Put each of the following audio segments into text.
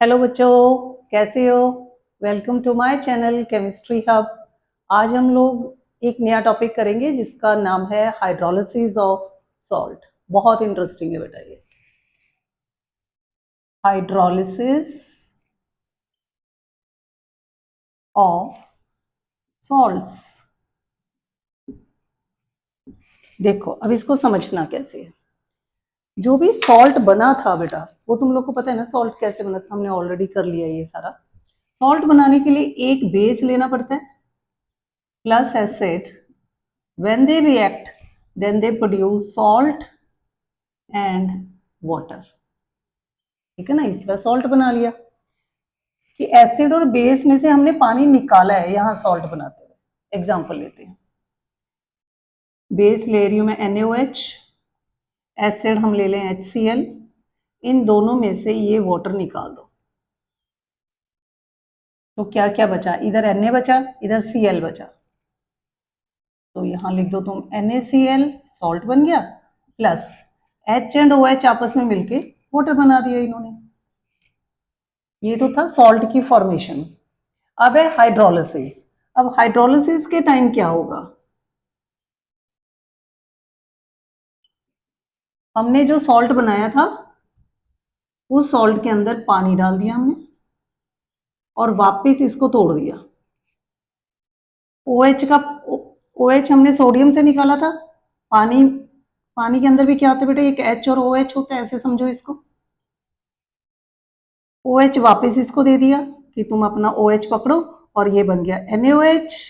Hello बच्चों, कैसे हो। Welcome to my channel Chemistry Hub. आज हम लोग एक नया टॉपिक करेंगे जिसका नाम है हाइड्रोलिसिस ऑफ सॉल्ट। बहुत इंटरेस्टिंग है बेटा ये हाइड्रोलिसिस ऑफ सॉल्ट्स। देखो अब इसको समझना कैसे है। जो भी सॉल्ट बना था बेटा, वो तुम लोग को पता है ना सॉल्ट कैसे बना था, हमने ऑलरेडी कर लिया ये सारा। सॉल्ट बनाने के लिए एक बेस लेना पड़ता है plus acid. when they react then they produce salt and water। ठीक है ना, इस तरह सॉल्ट बना लिया कि एसिड और बेस में से हमने पानी निकाला है यहां सॉल्ट बनाते हुए। एग्जांपल लेते हैं, बेस ले रही हूं मैं NaOH, एसिड हम ले लें HCl। इन दोनों में से ये वाटर निकाल दो तो क्या क्या बचा, इधर Na बचा इधर Cl बचा, तो यहां लिख दो तुम NaCl, सॉल्ट बन गया, प्लस H एंड OH आपस में मिलके वाटर बना दिया इन्होंने। ये तो था सॉल्ट की फॉर्मेशन। अब है हाइड्रोलिसिस। अब हाइड्रोलिसिस के टाइम क्या होगा, हमने जो सॉल्ट बनाया था उस सॉल्ट के अंदर पानी डाल दिया हमने और वापस इसको तोड़ दिया। OH का OH हमने सोडियम से निकाला था। पानी पानी के अंदर भी क्या होता है बेटा, एक H और OH होता है, ऐसे समझो इसको। OH वापस इसको दे दिया कि तुम अपना OH पकड़ो और ये बन गया NaOH,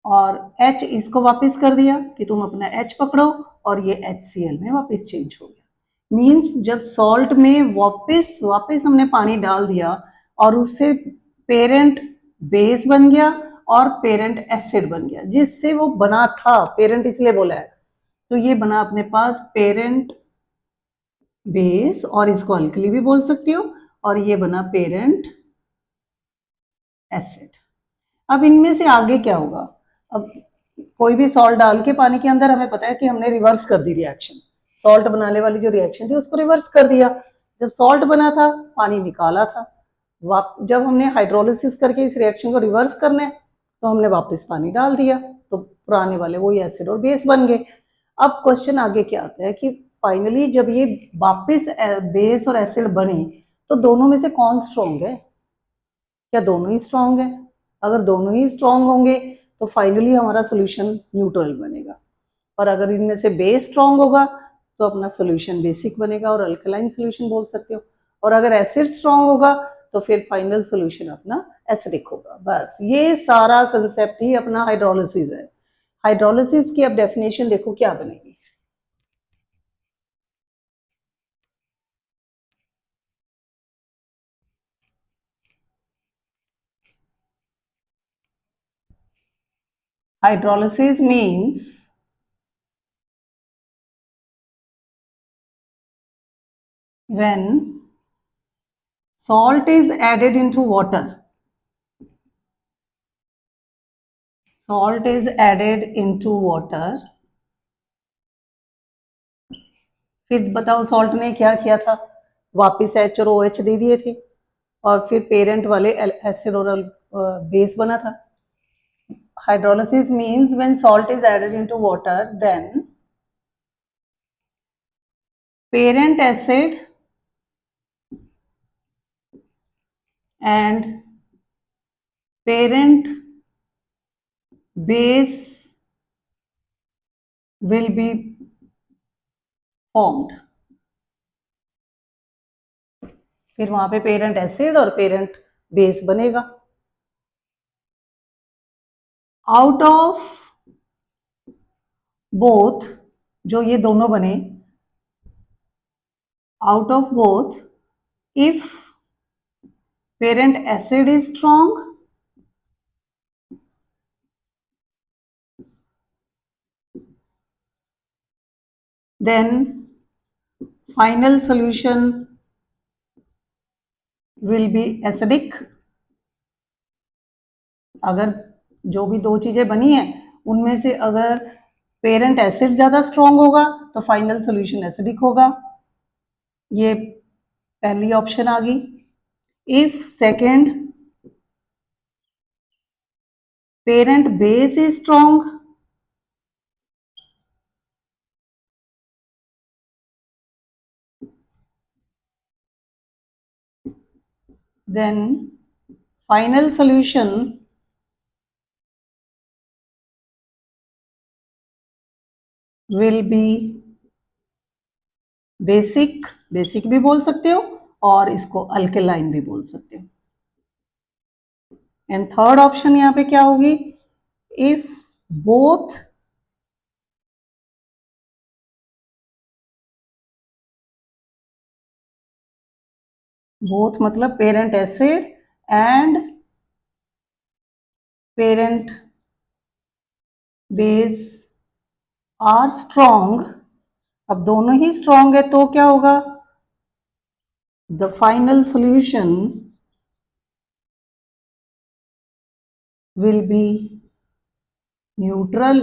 और H इसको वापस कर दिया कि तुम अपना H पकड़ो और ये HCl में वापस चेंज हो गया। मीन्स जब सॉल्ट में वापस वापस हमने पानी डाल दिया और उससे पेरेंट बेस बन गया और पेरेंट एसिड बन गया, जिससे वो बना था, पेरेंट इसलिए बोला है, तो ये बना अपने पास पेरेंट बेस, और इसको अल्कली भी बोल सकती हो, और ये बना पेरेंट एसिड। अब इनमें से आगे क्या होगा, अब कोई भी सॉल्ट डाल के पानी के अंदर हमें पता है कि हमने रिवर्स कर दी रिएक्शन। सॉल्ट बनाने वाली जो रिएक्शन थी उसको रिवर्स कर दिया। जब सॉल्ट बना था पानी निकाला था, जब हमने हाइड्रोलिसिस करके इस रिएक्शन को रिवर्स करने तो हमने वापस पानी डाल दिया, तो पुराने वाले वही एसिड और बेस बन गए। अब क्वेश्चन आगे क्या आता है कि फाइनली जब ये वापस बेस और एसिड बने तो दोनों में से कौन स्ट्रॉन्ग है, क्या दोनों ही स्ट्रॉन्ग है। अगर दोनों ही स्ट्रॉन्ग होंगे तो फाइनली हमारा सोल्यूशन न्यूट्रल बनेगा, और अगर इनमें से बेस स्ट्रॉन्ग होगा तो अपना सोल्यूशन बेसिक बनेगा और अल्कलाइन सोल्यूशन बोल सकते हो, और अगर एसिड स्ट्रॉन्ग होगा तो फिर फाइनल सोल्यूशन अपना एसिडिक होगा। बस ये सारा कंसेप्ट ही अपना हाइड्रोलिसिस है। हाइड्रोलिसिस की अब डेफिनेशन देखो क्या बनेगी। Hydrolysis means when salt is added into water, salt is added into water। फिर बताओ सॉल्ट ने क्या किया था, वापिस H और OH दे दिए थे, और फिर पेरेंट वाले एसिड और बेस बना था। Hydrolysis means when salt is added into water, then parent acid and parent base will be formed। फिर वहां पे पेरेंट एसिड और पेरेंट बेस बनेगा। आउट ऑफ बोथ, जो ये दोनों बने, out of both, if parent acid is strong then final solution will be acidic। अगर जो भी दो चीजें बनी है उनमें से अगर पेरेंट एसिड ज्यादा स्ट्रांग होगा तो फाइनल सॉल्यूशन एसिडिक होगा। ये पहली ऑप्शन आ गई, if second parent base is strong, then final solution will be basic, basic भी बोल सकते हो और इसको अल्केलाइन भी बोल सकते हो। एंड थर्ड ऑप्शन यहां पे क्या होगी, इफ बोथ बोथ मतलब parent acid and parent base are strong, अब दोनों ही स्ट्रॉन्ग है तो क्या होगा, the final solution will be neutral.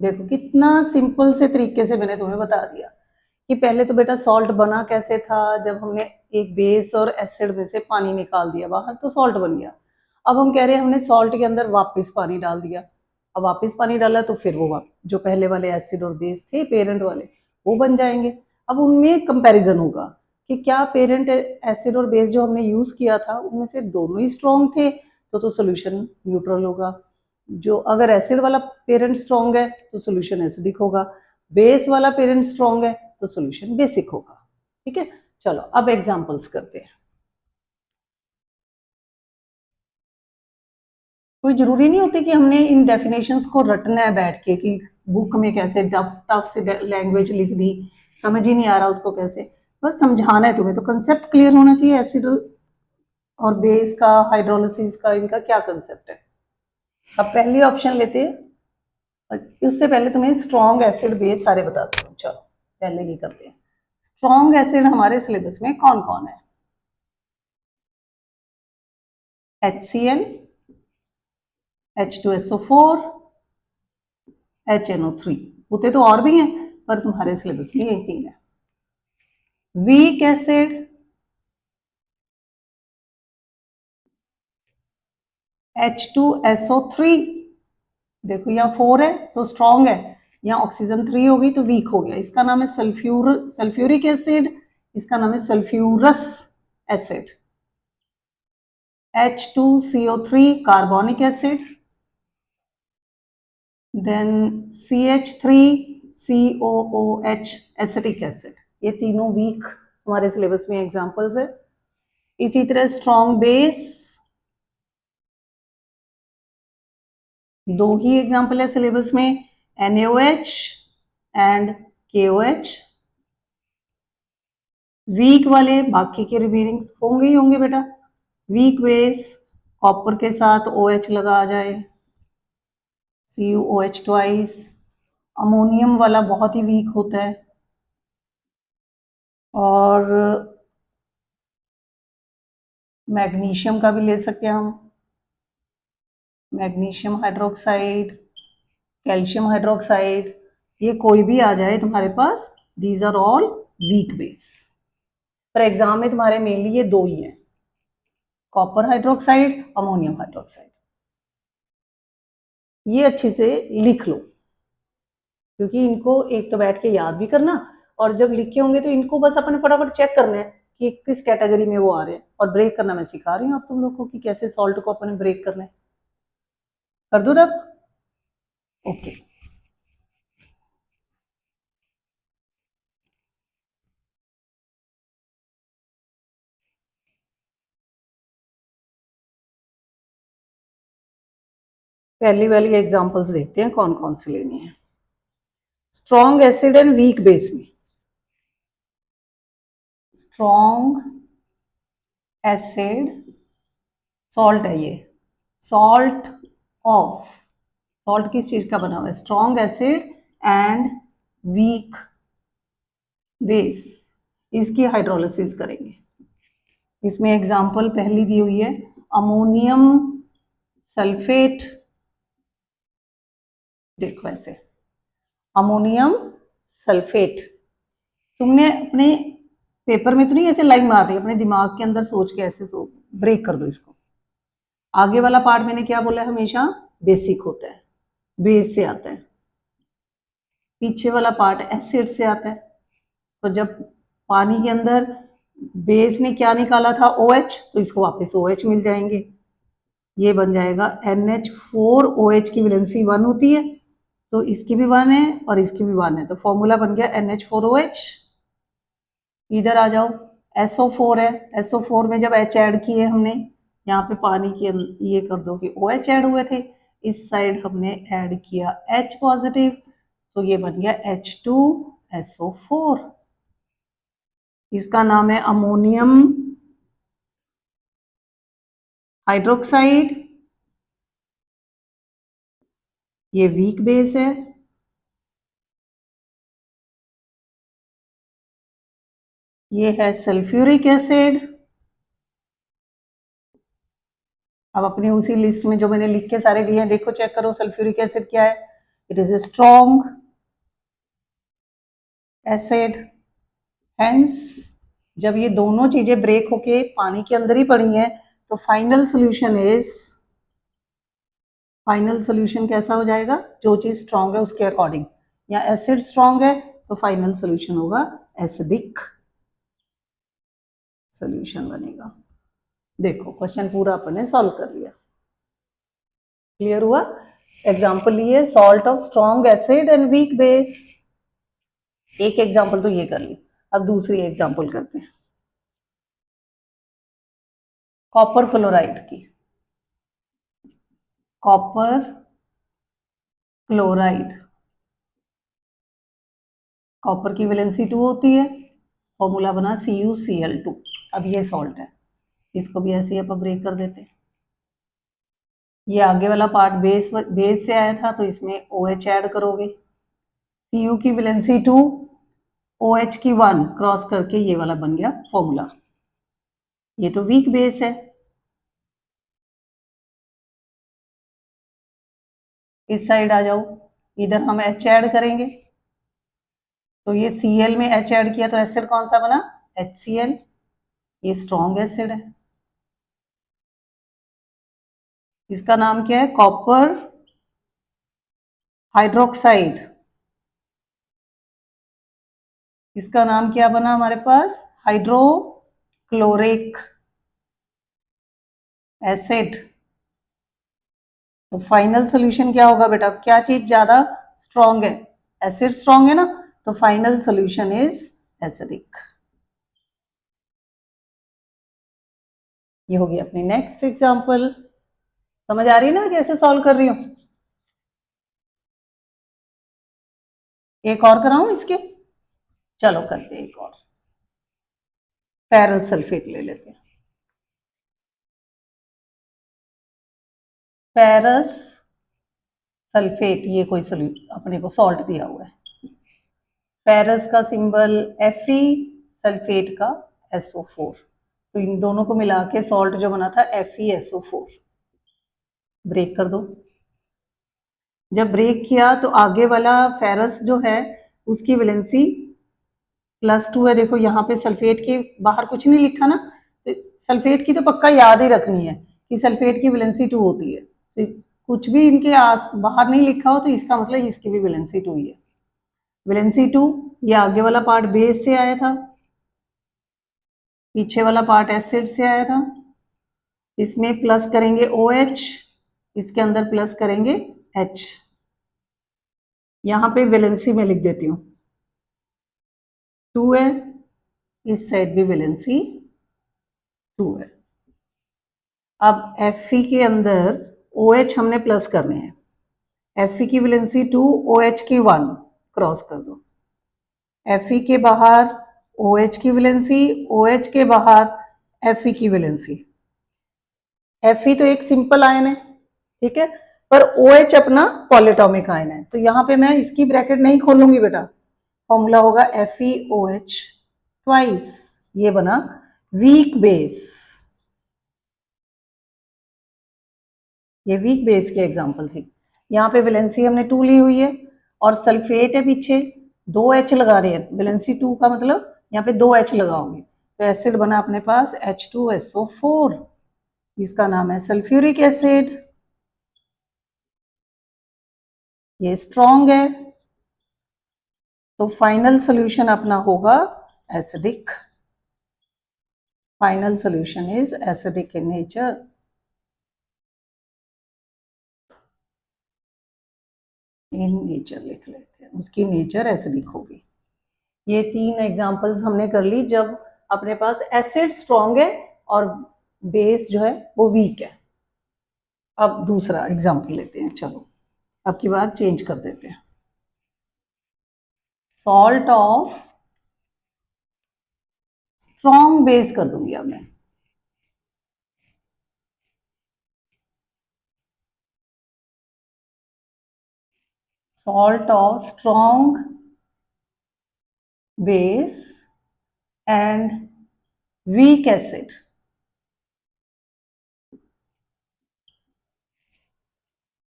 देखो कितना सिंपल से तरीके से मैंने तुम्हें बता दिया कि पहले तो बेटा सॉल्ट बना कैसे था, जब हमने एक बेस और एसिड में से पानी निकाल दिया बाहर तो सॉल्ट बन गया। अब हम कह रहे हैं हमने सॉल्ट के अंदर वापस पानी डाल दिया, अब वापस पानी डाला तो फिर वो जो पहले वाले एसिड और बेस थे पेरेंट वाले वो बन जाएंगे। अब उनमें कंपैरिजन होगा कि क्या पेरेंट एसिड और बेस जो हमने यूज किया था उनमें से दोनों ही स्ट्रॉन्ग थे तो सोल्यूशन न्यूट्रल होगा। जो अगर एसिड वाला पेरेंट स्ट्रॉन्ग है तो सोल्यूशन एसिडिक होगा, बेस वाला पेरेंट स्ट्रॉन्ग है तो सोल्यूशन बेसिक होगा। ठीक है, चलो अब एग्जांपल्स करते हैं। कोई जरूरी नहीं होती कि हमने इन डेफिनेशंस को रटना है बैठ के कि बुक में कैसे टफ से लैंग्वेज लिख दी, समझ ही नहीं आ रहा उसको कैसे, बस समझाना है तुम्हें, तो कंसेप्ट क्लियर होना चाहिए एसिड और बेस का, हाइड्रोलिसिस का, इनका क्या कंसेप्ट है। अब पहली ऑप्शन लेते हैं, उससे पहले तुम्हें स्ट्रॉन्ग एसिड बेस सारे बताते हूँ। चलो पहले ये करते हैं, स्ट्रॉन्ग एसिड हमारे सिलेबस में कौन कौन है, HCl, H2SO4, HNO3, होते तो और भी हैं पर तुम्हारे सिलेबस में यही तीन है। वीक एसिड H2SO3, देखो यहाँ 4 है तो स्ट्रॉन्ग है, यहाँ ऑक्सीजन 3 हो गई तो वीक हो गया, इसका नाम है सल्फ्यूरिक एसिड, इसका नाम है sulphurous acid. H2CO3 carbonic acid, then CH3COOH acetic acid, ये तीनों वीक हमारे सिलेबस में एग्जांपल्स है। इसी तरह स्ट्रॉन्ग बेस, दो ही एग्जांपल है सिलेबस में, NaOH एंड KOH। वीक वाले बाकी के रिमेनिंग होंगे ही होंगे बेटा, वीक बेस कॉपर के साथ OH लगा आ जाए, CuOH ट्वाइस, अमोनियम वाला बहुत ही वीक होता है, और मैग्नीशियम का भी ले सकते हैं हम, मैग्नीशियम हाइड्रोक्साइड, कैल्शियम हाइड्रोक्साइड, ये कोई भी आ जाए तुम्हारे पास, these are all weak base. पर एग्जाम में तुम्हारे मेनली ये दो ही हैं, कॉपर हाइड्रोक्साइड, अमोनियम हाइड्रोक्साइड, ये अच्छे से लिख लो क्योंकि इनको एक तो बैठ के याद भी करना, और जब लिखे होंगे तो इनको बस अपने फटाफट चेक करना है कि किस कैटेगरी में वो आ रहे हैं, और ब्रेक करना मैं सिखा रही हूँ आप तुम लोग को कि कैसे सॉल्ट को अपने ब्रेक करना है। कर दो रब, ओके। पहली वाली एग्जांपल्स देखते हैं कौन कौन सी लेनी है। Strong acid and weak base में, स्ट्रॉन्ग एसिड सॉल्ट है ये, सॉल्ट ऑफ, सॉल्ट किस चीज का बना हुआ है, strong acid and weak base, इसकी हाइड्रोलिसिस करेंगे। इसमें एग्जांपल पहली दी हुई है अमोनियम सल्फेट, देखो ऐसे अमोनियम सल्फेट, तुमने अपने पेपर में तो नहीं ऐसे लाइन मार रही, अपने दिमाग के अंदर सोच के ऐसे ब्रेक कर दो इसको। आगे वाला पार्ट मैंने क्या बोला है, हमेशा बेसिक होता है, बेस से आता है। पीछे वाला पार्ट एसिड से आता है। तो जब पानी के अंदर बेस ने क्या निकाला था, OH, तो इसको वापस OH मिल जाएंगे। ये बन जाएगा NH4। OH की वैलेंसी 1 होती है, तो इसकी भी 1 है और इसकी भी 1 है, तो फॉर्मूला बन गया NH4OH। इधर आ जाओ, SO4 है। SO4 में जब H ऐड किए हमने, यहाँ पे पानी के ये कर दो कि OH ऐड हुए थे, इस साइड हमने ऐड किया H पॉजिटिव, तो ये बन गया H2SO4। इसका नाम है अमोनियम हाइड्रोक्साइड। ये वीक बेस है। ये है सल्फ्यूरिक एसिड। अब अपनी उसी लिस्ट में जो मैंने लिख के सारे दिए हैं, देखो चेक करो सल्फ्यूरिक एसिड क्या है। It is a strong acid. Hence जब ये दोनों चीजें ब्रेक होके पानी के अंदर ही पड़ी हैं, तो फाइनल सोल्यूशन कैसा हो जाएगा, जो चीज स्ट्रॉन्ग है उसके अकॉर्डिंग। या एसिड स्ट्रॉन्ग है तो फाइनल सोल्यूशन होगा एसिडिक सोल्यूशन बनेगा। देखो क्वेश्चन पूरा अपन ने सॉल्व कर लिया। क्लियर हुआ। एग्जाम्पल लिए salt of strong acid and weak base. एक एग्जाम्पल तो ये कर ली, अब दूसरी एग्जाम्पल करते हैं कॉपर क्लोराइड की। कॉपर क्लोराइड, कॉपर की वैलेंसी 2 होती है, फॉर्मूला बना CuCl2। अब ये सॉल्ट है, इसको भी ऐसे ही अपन ब्रेक कर देते हैं। ये आगे वाला पार्ट बेस से आया था, तो इसमें OH ऐड करोगे। Cu की वैलेंसी 2, OH की 1 क्रॉस करके ये वाला बन गया फॉर्मूला। ये तो वीक बेस है। इस साइड आ जाओ, इधर हम H ऐड करेंगे, तो ये Cl में H ऐड किया तो एसिड कौन सा बना, HCl। ये स्ट्रॉन्ग एसिड है। इसका नाम क्या है, कॉपर हाइड्रोक्साइड। इसका नाम क्या बना हमारे पास, हाइड्रोक्लोरिक एसिड। तो फाइनल सोल्यूशन क्या होगा बेटा, क्या चीज ज्यादा स्ट्रॉन्ग है, एसिड स्ट्रॉन्ग है ना, तो फाइनल सोल्यूशन इज एसिडिक। ये होगी अपनी नेक्स्ट एग्जांपल। समझ आ रही है ना मैं कैसे सॉल्व कर रही हूं। एक और कराऊं इसके, चलो करते हैं एक और। फेरस सल्फेट ले लेते हैं। फेरस सल्फेट, ये कोई अपने को सॉल्ट दिया हुआ है। फेरस का सिंबल Fe, सल्फेट का SO4। तो इन दोनों को मिला के सॉल्ट जो बना था FeSO4। ब्रेक कर दो। जब ब्रेक किया तो आगे वाला फेरस जो है उसकी वैलेंसी +2 है। देखो यहाँ पे सल्फेट के बाहर कुछ नहीं लिखा ना, तो सल्फेट की तो पक्का याद ही रखनी है कि सल्फेट की वैलेंसी 2 होती है। तो कुछ भी इनके बाहर नहीं लिखा हो तो इसका मतलब इसकी भी वैलेंसी 2 ही है। वैलेंसी 2, ये आगे वाला पार्ट बेस से आया था, पीछे वाला पार्ट एसिड से आया था। इसमें प्लस करेंगे OH, इसके अंदर प्लस करेंगे H। यहाँ पे वैलेंसी में लिख देती हूँ 2 है, इस साइड भी वैलेंसी 2 है। अब Fe के अंदर OH हमने प्लस करने हैं। Fe की वैलेंसी 2, OH की 1 क्रॉस कर दो। Fe के बाहर OH की वैलेंसी, OH के बाहर Fe की वैलेंसी। Fe तो एक सिंपल आयन है, ठीक है, पर OH अपना पॉलीटॉमिक आयन है, तो यहाँ पे मैं इसकी ब्रैकेट नहीं खोलूंगी बेटा। फॉर्मूला होगा FeOH ट्वाइस। ये बना वीक बेस। ये वीक बेस की एग्जांपल थी। यहाँ पे वैलेंसी हमने 2 ली हुई है और सल्फेट है पीछे, 2 H लगा रहे हैं। वैलेंसी 2 का मतलब यहाँ पे 2 H लगाओगे तो एसिड बना अपने पास H2SO4, इसका नाम है सल्फ्यूरिक एसिड। ये स्ट्रॉन्ग है, तो फाइनल सोल्यूशन अपना होगा acidic. Final solution is acidic in nature. In nature लिख लेते हैं, उसकी नेचर एसिडिक होगी। ये 3 एग्जांपल्स हमने कर ली जब अपने पास एसिड स्ट्रॉन्ग है और बेस जो है वो वीक है। अब दूसरा एग्जांपल लेते हैं, चलो अब की बार चेंज कर देते हैं। सॉल्ट ऑफ स्ट्रॉन्ग बेस कर दूंगी अब मैं। Salt of strong base and weak acid.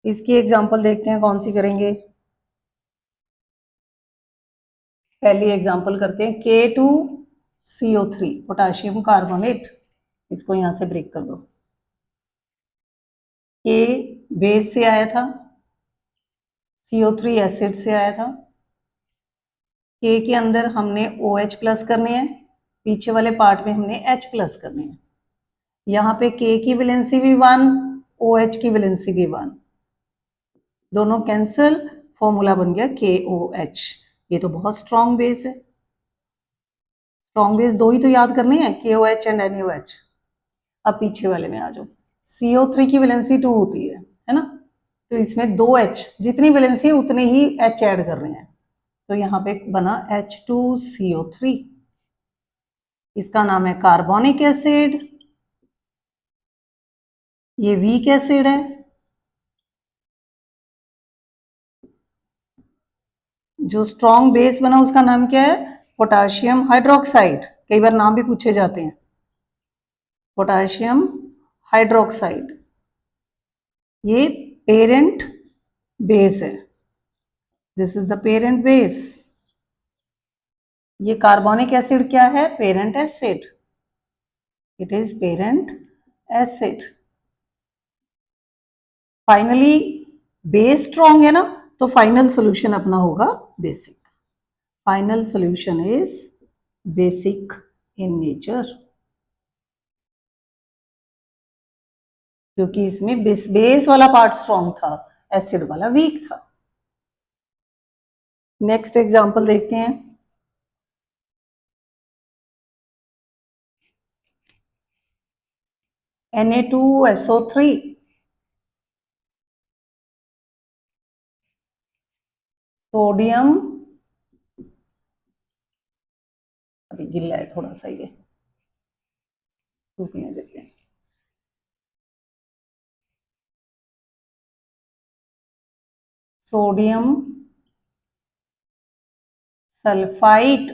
इसकी एग्जांपल देखते हैं कौन सी करेंगे। पहली एग्जांपल करते हैं K2CO3 पोटाशियम कार्बोनेट। इसको यहां से ब्रेक कर दो। K बेस से आया था, CO3 एसिड से आया था। K के अंदर हमने OH प्लस करने हैं, पीछे वाले पार्ट में हमने H प्लस करने हैं। यहाँ पे K की वैलेंसी भी 1, OH की वैलेंसी भी 1, दोनों कैंसिल, फॉर्मूला बन गया KOH। ये तो बहुत स्ट्रॉन्ग बेस है। स्ट्रॉन्ग बेस 2 ही तो याद करने हैं, KOH एंड NaOH। अब पीछे वाले में आ जाओ। CO3 की वैलेंसी 2 होती है ना, तो इसमें 2 H, जितनी वैलेंसी है उतने ही H ऐड कर रहे हैं, तो यहाँ पे बना H2CO3। इसका नाम है कार्बोनिक एसिड। ये वीक एसिड है। जो स्ट्रॉन्ग बेस बना उसका नाम क्या है? Potassium hydroxide. कई बार नाम भी पूछे जाते हैं, पोटाशियम हाइड्रोक्साइड। ये पेरेंट बेस है, this is the parent base. ये कार्बोनिक एसिड क्या है? Parent acid, it is parent acid. Finally base strong है ना, तो फाइनल सोल्यूशन अपना होगा basic. Final solution is basic in nature, क्योंकि इसमें बेस वाला पार्ट स्ट्रॉन्ग था, एसिड वाला वीक था। नेक्स्ट एग्जांपल देखते हैं। Na2SO3, सोडियम, अभी गिल्ला है थोड़ा सा, ये सूखने देते हैं। सोडियम सल्फाइट,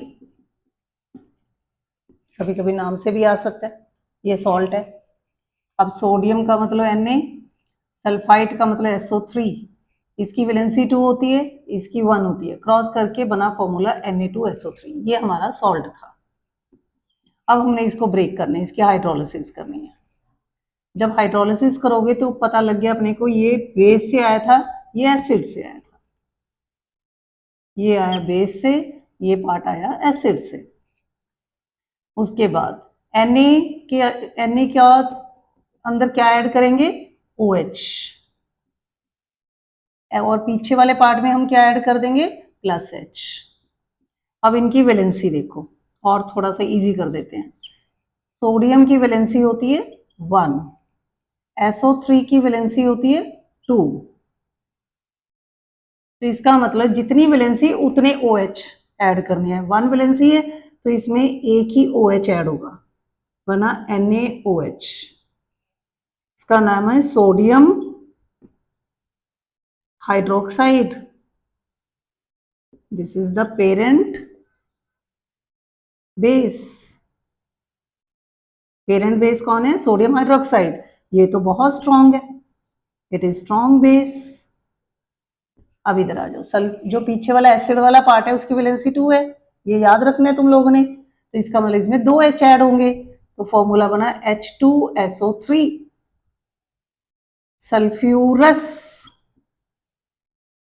कभी कभी नाम से भी आ सकता है, ये सॉल्ट है। अब सोडियम का मतलब Na, सल्फाइट का मतलब SO3। इसकी वैलेंसी 2 होती है, इसकी 1 होती है, क्रॉस करके बना फॉर्मूला Na2SO3। ये हमारा सॉल्ट था। अब हमने इसको ब्रेक करना है, इसकी हाइड्रोलिसिस करनी है। जब हाइड्रोलिसिस करोगे तो पता लग गया अपने को, ये बेस से आया था, ये एसिड से आया था। ये आया बेस से, ये पार्ट आया एसिड से। उसके बाद Na के अंदर क्या ऐड करेंगे? OH, और पीछे वाले पार्ट में हम क्या ऐड कर देंगे? Plus H। अब इनकी वैलेंसी देखो, और थोड़ा सा इजी कर देते हैं। सोडियम की वैलेंसी होती है 1, SO3 की वैलेंसी होती है 2, तो इसका मतलब जितनी वैलेंसी उतने OH ऐड करने हैं। 1 वैलेंसी है तो इसमें एक ही OH ऐड होगा, बना NaOH। इसका नाम है sodium hydroxide. This is the parent base. Parent base कौन है? Sodium hydroxide. ये तो बहुत स्ट्रॉन्ग है, इट इज स्ट्रॉन्ग बेस। अब इधर आ जाओ, जो पीछे वाला एसिड वाला पार्ट है उसकी वैलेंसी 2 है, ये याद रखना है तुम लोगों ने। तो इसका मतलब इसमें 2 H ऐड होंगे, तो फॉर्मूला बना H2SO3 सल्फ्यूरस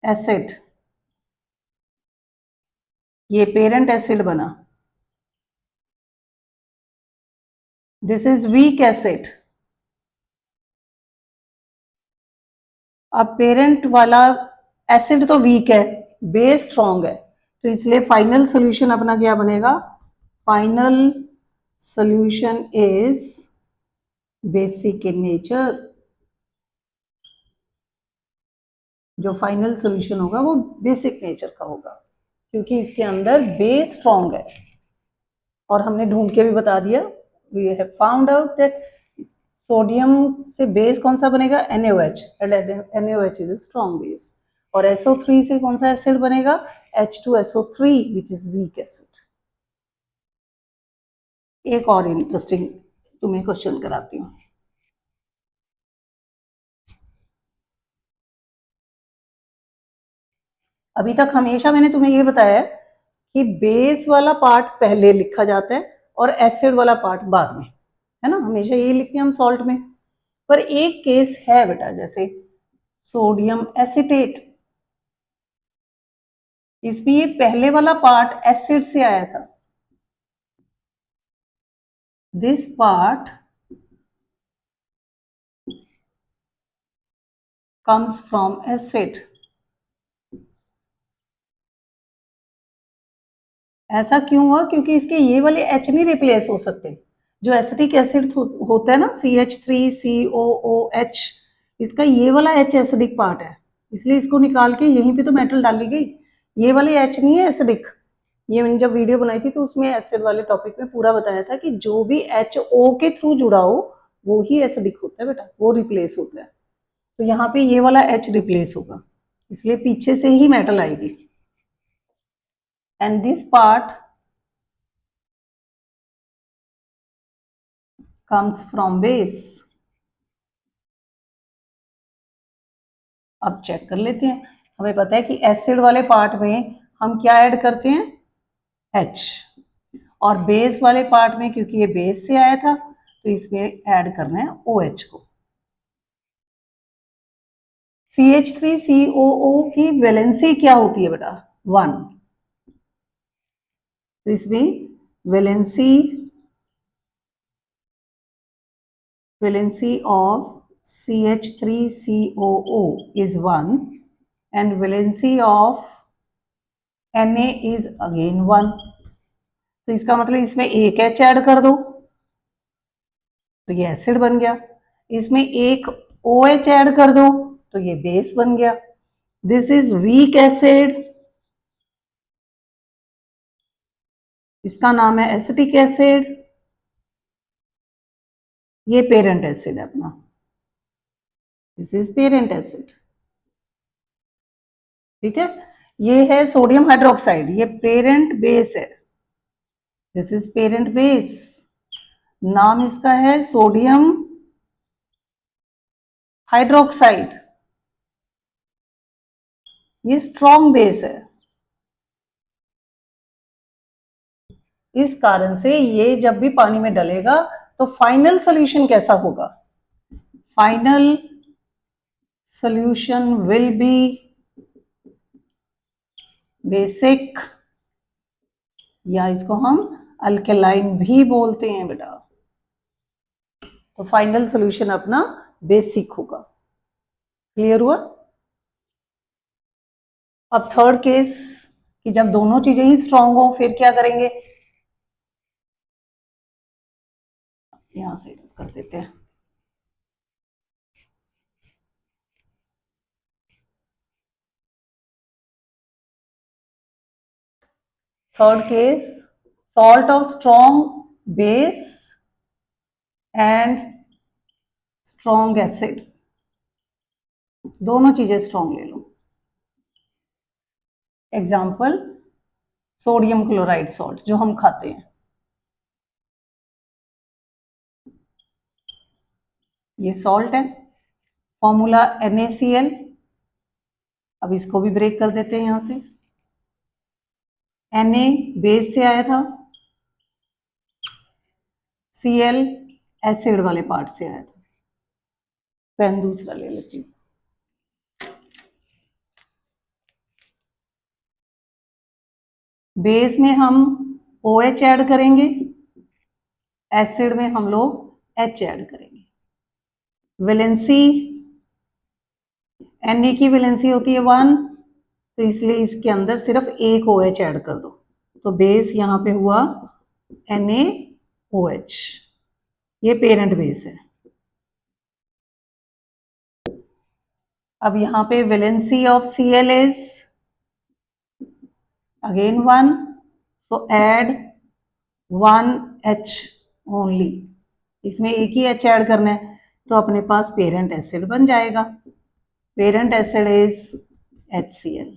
एसिड, ये पेरेंट एसिड बना। This is weak acid. अब पेरेंट वाला एसिड तो वीक है, बेस स्ट्रॉन्ग है, तो इसलिए फाइनल सोल्यूशन अपना क्या बनेगा, final solution is basic in nature. जो फाइनल सोल्यूशन होगा वो बेसिक नेचर का होगा, क्योंकि इसके अंदर बेस स्ट्रॉन्ग है। और हमने ढूंढ के भी बता दिया, we have found out that sodium से बेस कौन सा बनेगा, NaOH, and NaOH is strong base. और SO3 से कौन सा एसिड बनेगा, H2SO3 which is weak acid. एक और इंटरेस्टिंग तुम्हें क्वेश्चन कराती हूँ। अभी तक हमेशा मैंने तुम्हें ये बताया कि बेस वाला पार्ट पहले लिखा जाता है और एसिड वाला पार्ट बाद में, है ना, हमेशा ये लिखते हैं हम सॉल्ट में। पर एक केस है बेटा, जैसे सोडियम एसिटेट, इसमें ये पहले वाला पार्ट एसिड से आया था, this part comes from acid। ऐसा क्यों हुआ, क्योंकि इसके ये वाले H नहीं रिप्लेस हो सकते। जो एसिटिक एसिड होता है ना, CH3COOH, इसका ये वाला H एसिडिक पार्ट है, इसलिए इसको निकाल के यहीं पे तो मेटल डाली गई। ये वाले H नहीं है एसिडिक। ये मैंने जब वीडियो बनाई थी तो उसमें एसिड वाले टॉपिक में पूरा बताया था कि जो भी HO के थ्रू जुड़ा हो वो ही एसिडिक होता है बेटा, वो रिप्लेस होता है। तो यहाँ पे ये वाला H रिप्लेस होगा, इसलिए पीछे से ही मेटल आएगी। And this part comes from base। अब चेक कर लेते हैं, हमें पता है कि एसिड वाले पार्ट में हम क्या ऐड करते हैं, H, और बेस वाले पार्ट में क्योंकि ये बेस से आया था तो इसमें ऐड करना है OH को। CH3COO की वैलेंसी क्या होती है बेटा, 1, तो इसमें valency of CH3COO is 1 and valency of Na is again 1। तो इसका मतलब इसमें एक H ऐड कर दो तो ये एसिड बन गया, इसमें एक OH ऐड कर दो तो ये बेस बन गया। दिस इज वीक एसिड, इसका नाम है एसिटिक एसिड, ये पेरेंट एसिड है अपना, दिस इज पेरेंट एसिड। ठीक है, ये है सोडियम हाइड्रोक्साइड, ये पेरेंट बेस है, दिस इज पेरेंट बेस, नाम इसका है सोडियम हाइड्रोक्साइड, ये स्ट्रॉन्ग बेस है। इस कारण से ये जब भी पानी में डलेगा तो फाइनल सोल्यूशन कैसा होगा, final solution will be basic, या इसको हम अल्केलाइन भी बोलते हैं बेटा। तो फाइनल सोल्यूशन अपना बेसिक होगा। क्लियर हुआ। अब थर्ड केस कि जब दोनों चीजें ही स्ट्रांग हो फिर क्या करेंगे, यहां से कर देते हैं। Third case, salt of strong base and strong acid, दोनों चीजें स्ट्रॉन्ग ले लो। एग्जाम्पल सोडियम क्लोराइड सॉल्ट जो हम खाते हैं, ये सॉल्ट है, फॉर्मूला NaCl। अब इसको भी ब्रेक कर देते हैं यहां से, Na बेस से आया था, Cl एसिड वाले पार्ट से आया था। पेन दूसरा ले लेती हूँ। बेस में हम OH ऐड करेंगे, एसिड में हम लोग H ऐड करेंगे। वैलेंसी, Na की वैलेंसी होती है 1, तो इसलिए इसके अंदर सिर्फ एक OH ऐड कर दो, तो बेस यहाँ पे हुआ NaOH, ये पेरेंट बेस है। अब यहाँ पे valency of Cl is again 1, so add 1H only, इसमें एक ही H ऐड करना है, तो अपने पास पेरेंट एसिड बन जाएगा। Parent acid is HCl।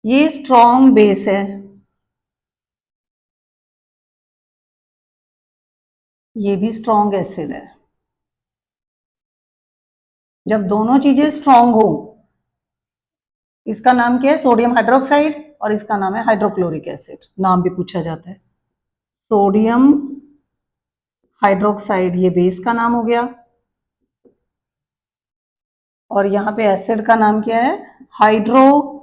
ये स्ट्रॉन्ग बेस है, ये भी स्ट्रॉन्ग एसिड है। जब दोनों चीजें स्ट्रॉन्ग हो, इसका नाम क्या है, सोडियम हाइड्रोक्साइड, और इसका नाम है हाइड्रोक्लोरिक एसिड, नाम भी पूछा जाता है। सोडियम हाइड्रोक्साइड ये बेस का नाम हो गया, और यहाँ पे एसिड का नाम क्या है, hydrochloric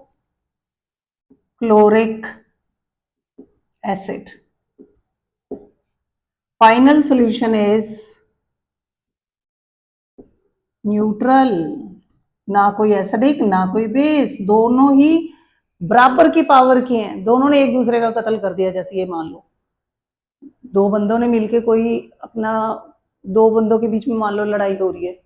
acid. Final solution is neutral, ना कोई एसिडिक ना कोई बेस, दोनों ही बराबर की पावर के हैं, दोनों ने एक दूसरे का कत्ल कर दिया। जैसे ये मान लो दो बंदों ने मिलके कोई अपना, दो बंदों के बीच में मान लो लड़ाई हो रही है,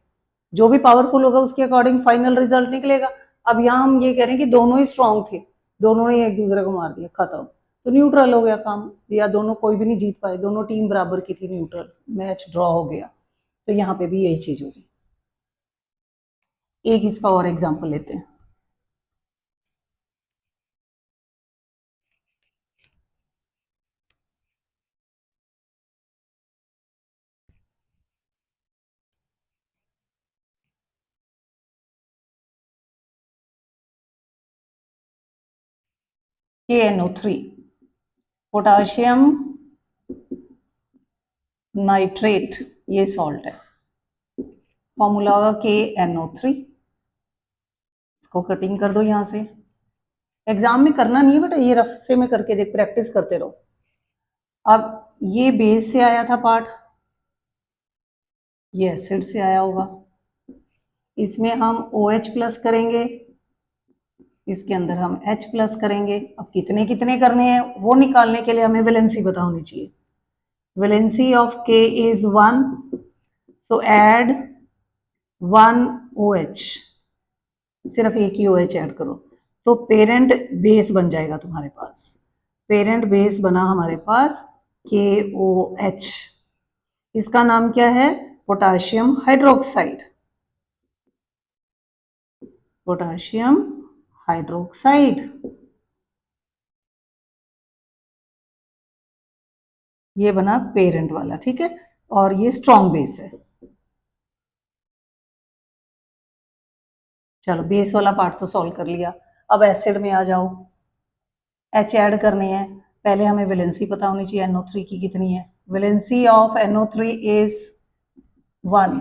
जो भी पावरफुल होगा उसके अकॉर्डिंग फाइनल रिजल्ट निकलेगा। अब यहाँ हम ये कह रहे हैं कि दोनों ही स्ट्रांग थे, दोनों ने एक दूसरे को मार दिया, खत्म, तो न्यूट्रल हो गया काम, या दोनों कोई भी नहीं जीत पाए, दोनों टीम बराबर की थी, न्यूट्रल, मैच ड्रॉ हो गया। तो यहाँ पे भी यही चीज होगी। एक इसका और एग्जाम्पल लेते हैं। KNO3, पोटाशियम नाइट्रेट, ये सॉल्ट है, फॉर्मूला होगा KNO3। इसको कटिंग कर दो यहाँ से। एग्जाम में करना नहीं है बेटा, ये रफ से में करके देख, प्रैक्टिस करते रहो। अब ये बेस से आया था पार्ट, ये एसिड से आया होगा, इसमें हम OH प्लस करेंगे, इसके अंदर हम H प्लस करेंगे। अब कितने कितने करने हैं वो निकालने के लिए हमें वैलेंसी पता होनी चाहिए। Valency of K is 1, so add 1 OH, सिर्फ एक ही OH ऐड करो, तो पेरेंट बेस बन जाएगा तुम्हारे पास। पेरेंट बेस बना हमारे पास KOH, इसका नाम क्या है, पोटाशियम हाइड्रोक्साइड, पोटाशियम हाइड्रोक्साइड। ये बना पेरेंट वाला, ठीक है, और ये स्ट्रॉन्ग बेस है। चलो बेस वाला पार्ट तो सॉल्व कर लिया, अब एसिड में आ जाओ। H ऐड करने हैं, पहले हमें वैलेंसी पता होनी चाहिए NO3 की कितनी है। वैलेंसी ऑफ NO3 इज 1,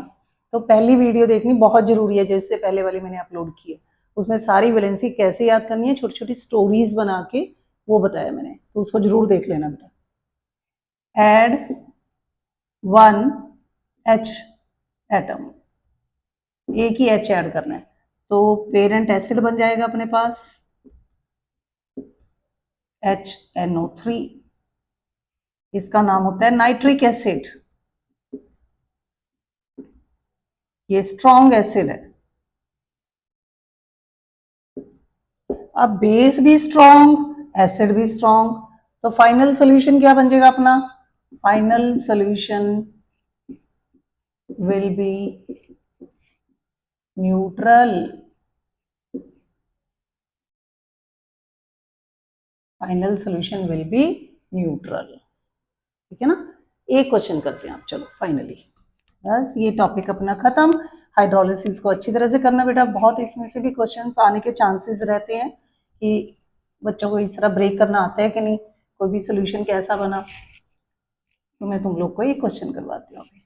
तो पहली वीडियो देखनी बहुत जरूरी है, जिससे पहले वाली मैंने अपलोड की है, उसमें सारी वैलेंसी कैसे याद करनी है, छोटी छोटी स्टोरीज बना के वो बताया मैंने, तो उसको जरूर देख लेना बेटा। ऐड 1 H एटम, एक ही H ऐड करना है, तो पेरेंट एसिड बन जाएगा अपने पास HNO3, इसका नाम होता है नाइट्रिक एसिड, ये स्ट्रॉन्ग एसिड है। अब बेस भी स्ट्रॉन्ग, एसिड भी स्ट्रॉन्ग, तो फाइनल सोल्यूशन क्या बन जाएगा अपना, final solution will be neutral, final solution will be neutral, ठीक है ना। एक क्वेश्चन करते हैं आप, चलो फाइनली, बस ये टॉपिक अपना खत्म। हाइड्रोलिसिस को अच्छी तरह से करना बेटा, बहुत इसमें से भी क्वेश्चंस आने के चांसेस रहते हैं कि बच्चों को इस तरह ब्रेक करना आता है कि नहीं, कोई भी सोल्यूशन कैसा बना। तो मैं तुम लोग को एक क्वेश्चन करवाती हूँ अभी।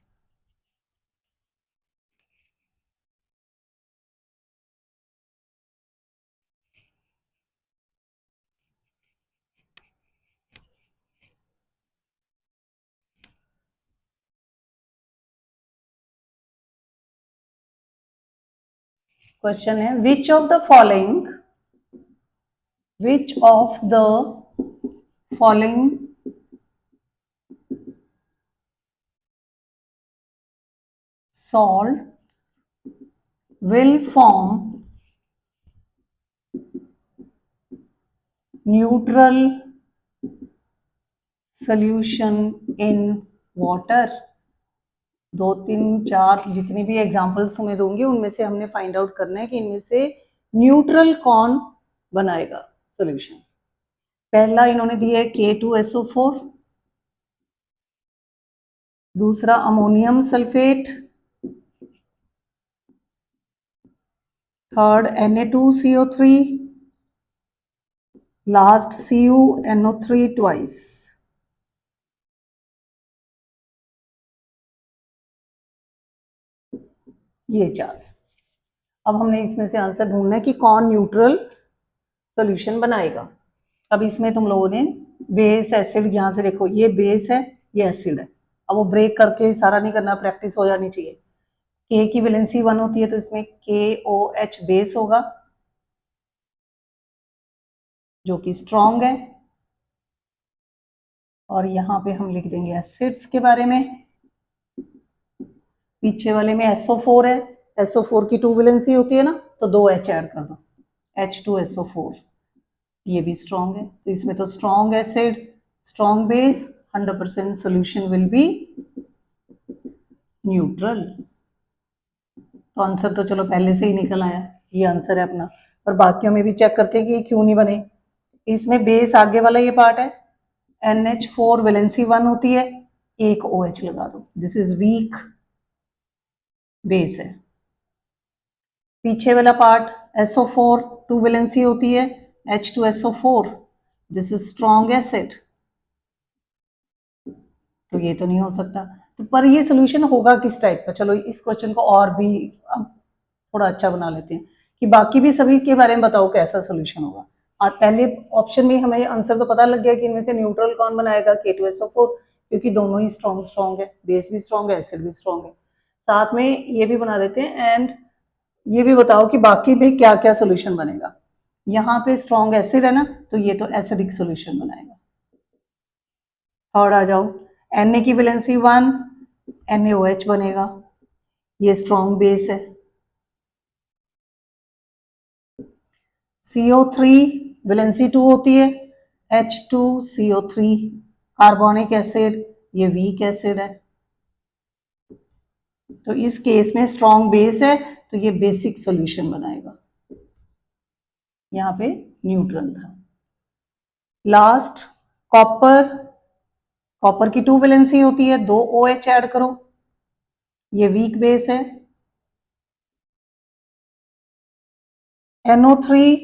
क्वेश्चन है which of the following salts will form neutral solution in water। 2 3 4 जितनी भी एग्जांपल्स तुम्हें दूंगी उनमें से हमने फाइंड आउट करना है कि इनमें से न्यूट्रल कौन बनाएगा सॉल्यूशन। पहला इन्होंने दिया है K2SO4, दूसरा ammonium sulphate, third Na2CO3, last CuNO3 twice. ये 4। अब हमने इसमें से आंसर ढूंढना है कि कौन न्यूट्रल सॉल्यूशन बनाएगा। अब इसमें तुम लोगों ने बेस एसिड, यहाँ से देखो ये बेस है ये एसिड है। अब वो ब्रेक करके सारा नहीं करना, प्रैक्टिस हो जानी चाहिए। के की वैलेंसी 1 होती है तो इसमें KOH बेस होगा जो कि स्ट्रॉन्ग है। और यहाँ पे हम लिख देंगे एसिड्स के बारे में। पीछे वाले में SO4 है, SO4 की 2 वैलेंसी होती है ना, तो 2 H ऐड कर दो, H2SO4। ये भी स्ट्रॉन्ग है, तो इसमें तो strong acid strong base 100% solution will be neutral. तो आंसर तो चलो पहले से ही निकल आया, ये आंसर है अपना। और बाकियों में भी चेक करते हैं कि ये क्यों नहीं बने। इसमें बेस आगे वाला ये पार्ट है, NH4 वैलेंसी 1 होती है, एक OH लगा दो, दिस इज वीक बेस है। पीछे वाला पार्ट SO4 2 वैलेंसी होती है, H2SO4, this is strong acid, तो ये तो नहीं हो सकता। तो पर ये सोल्यूशन होगा किस टाइप का, चलो इस क्वेश्चन को और भी अब थोड़ा अच्छा बना लेते हैं कि बाकी भी सभी के बारे में बताओ कैसा सोल्यूशन होगा। और पहले ऑप्शन में हमें आंसर तो पता लग गया कि इनमें से न्यूट्रल कौन बनाएगा, K2SO4, क्योंकि दोनों ही स्ट्रॉन्ग है, बेस भी स्ट्रॉन्ग है एसिड भी स्ट्रॉन्ग है। साथ में ये भी बना देते हैं एंड ये भी बताओ कि बाकी में क्या क्या सोल्यूशन बनेगा। यहाँ पे स्ट्रॉन्ग एसिड है ना, तो ये तो एसिडिक सोल्यूशन बनाएगा। और आ जाओ, Na की वैलेंसी 1, NaOH बनेगा, ये स्ट्रॉन्ग बेस है। CO3 वैलेंसी 2 होती है, H2CO3 कार्बोनिक एसिड, ये वीक एसिड है। तो इस केस में स्ट्रॉन्ग बेस है तो ये बेसिक सॉल्यूशन बनाएगा, यहाँ पे न्यूट्रल था। लास्ट कॉपर की 2 वैलेंसी होती है, 2 OH ऐड करो, ये वीक बेस है। NO3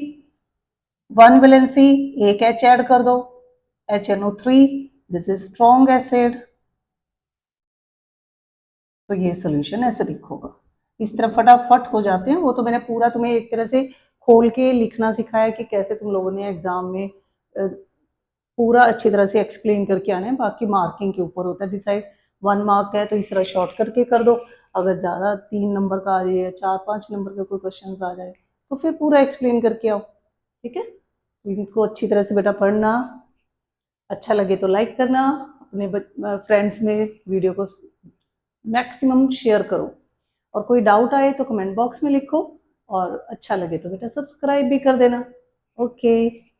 1 वैलेंसी, एक H ऐड कर दो, HNO3, this is strong acid, तो ये सोल्यूशन एसिडिक होगा। इस तरह फटाफट हो जाते हैं, वो तो मैंने पूरा तुम्हें एक तरह से खोल के लिखना सिखाया कि कैसे तुम लोगों ने एग्जाम में पूरा अच्छी तरह से एक्सप्लेन करके आना है। बाकी मार्किंग के ऊपर होता है डिसाइड, 1 मार्क का है तो इस तरह शॉर्ट करके कर दो। अगर ज़्यादा 3 नंबर का आ जाए या 4 5 नंबर का कोई क्वेश्चन आ जाए तो फिर पूरा एक्सप्लेन करके आओ, ठीक है। इनको अच्छी तरह से बेटा पढ़ना, अच्छा लगे तो लाइक करना, अपने फ्रेंड्स में वीडियो को मैक्सिमम शेयर करो, और कोई डाउट आए तो कमेंट बॉक्स में लिखो, और अच्छा लगे तो बेटा सब्सक्राइब भी कर देना। ओके।